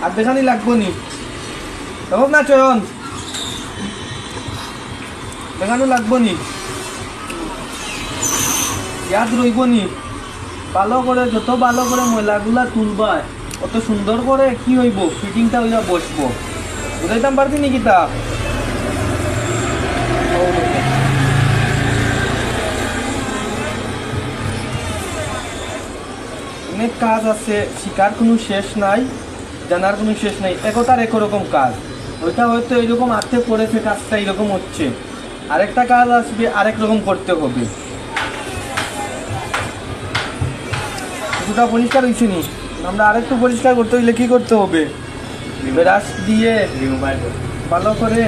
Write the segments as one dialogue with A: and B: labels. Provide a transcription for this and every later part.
A: আর দেখানি লাগবো নি সম্ভব না চয়ন দেখানো লাগবো নি ইয়াদ রইব নি ভালো করে যত ভালো করে ময়লাগুলা তুলবা অত সুন্দর করে কি হইব ফিটিংটা হইয়া বসবো বুঝাইতাম পারছি নি কিতা অনেক কাজ আছে শিকার কোনো শেষ নাই জানার কোনো শেষ নাই একতার একরকম কাজ ওইটা হয়তো এইরকম হাতে পড়েছে কাজটা এইরকম হচ্ছে আরেকটা কাজ আসবে আরেক রকম করতে হবে কিছুটা পরিষ্কার হয়েছে নি আমরা আরেকটু পরিষ্কার করতে হইলে কি করতে হবে ব্রাশ দিয়ে ভালো করে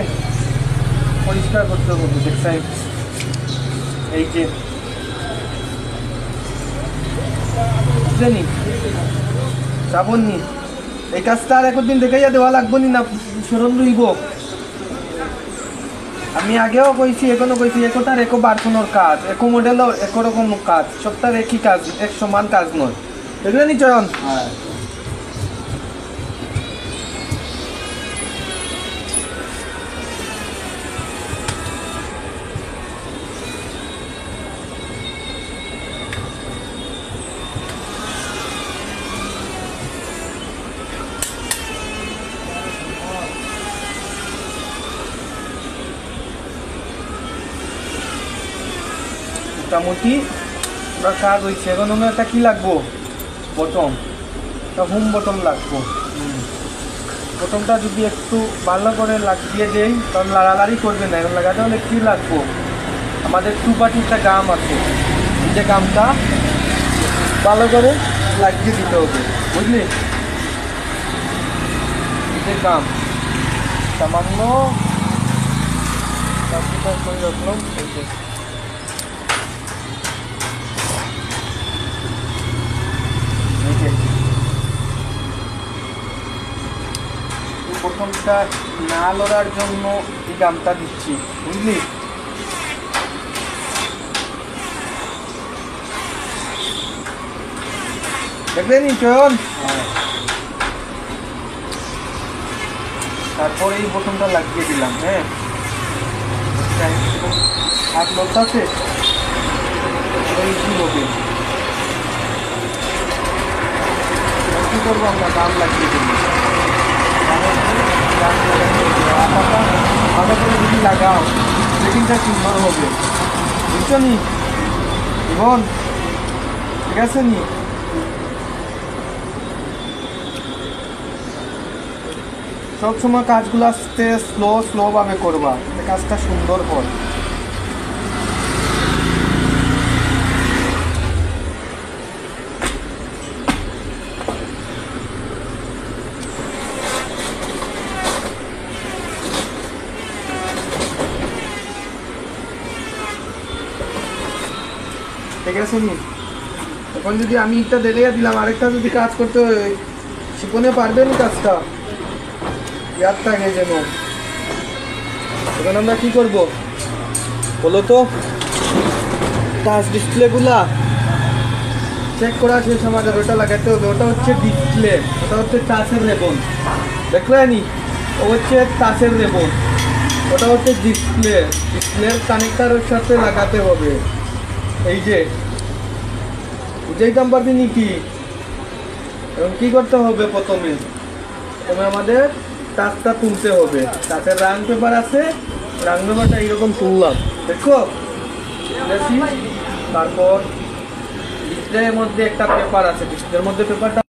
A: পরিষ্কার করতে হবে দেখছেন এই যে জানি শ্রাবণ নি এই কাজটা আর একদিন দেখাইয়া দেওয়া লাগবো নি না স্মরণ রইব আমি আগেও কইছি এখনো কইছি একটার একো বার্সনের কাজ একো মডেলও একরকম কাজ সবটার একই কাজ এক সমান কাজ নয় দেখলে নি চয়ন মোটামুটি আমরা কাজ হয়েছে এখন আমরা একটা কি লাগবো বটম একটা হোম বটম লাগবো বটমটা যদি একটু ভালো করে লাগিয়ে দেই তাহলে লাড়ালাড়ি করবে না এখন লাগাতে হলে কী লাগবো আমাদের টুপাটি একটা গাম আছে এই যে গামটা ভালো করে লাগিয়ে দিতে হবে বুঝলি এই যে গাম সামান্য করে রাখলাম এই যে প্রথমটা না লড়ার জন্য এই গামটা দিচ্ছি বুঝলি দেখলেন চয়ন তারপর এই বোতামটা লাগিয়ে দিলাম হ্যাঁ হাত লড়তাছে কি হবে কি করবো আমরা দাম লাগিয়ে দিলাম ভালো করে যদি লাগাও সেটিংটা সুন্দর হবে বুঝছো নি জীবন ঠিক আছে নি সবসময় কাজগুলো আসতে স্লো ভাবে করবা কাজটা সুন্দর হয় ঠিক আছে নি এখন যদি আমি একটা দেখিয়ে দিলাম আরেকটা যদি কাজ করতে শিখনে পারবেন কাজটা ইয়াদ থাকে যেন এখন আমরা কি করবো বলো তো টাচ ডিসপ্লেগুলা চেক করা শেষ আমাদের ওটা লাগাতে হবে ওটা হচ্ছে ডিসপ্লে ওটা হচ্ছে টাচের রেবন দেখলে নি ও হচ্ছে টাচের রেবন ওটা হচ্ছে ডিসপ্লের কানেক্টারের সাথে লাগাতে হবে এই যে বুঝাইতাম পারবি নাকি এবং কি করতে হবে প্রথমে আমাদের টাচটা তুলতে হবে টাচের রাং পেপার আছে রাং পেপারটা এইরকম তুললাম দেখো তারপর ডিসপ্লের মধ্যে একটা পেপার আছে ডিসপ্লের মধ্যে পেপারটা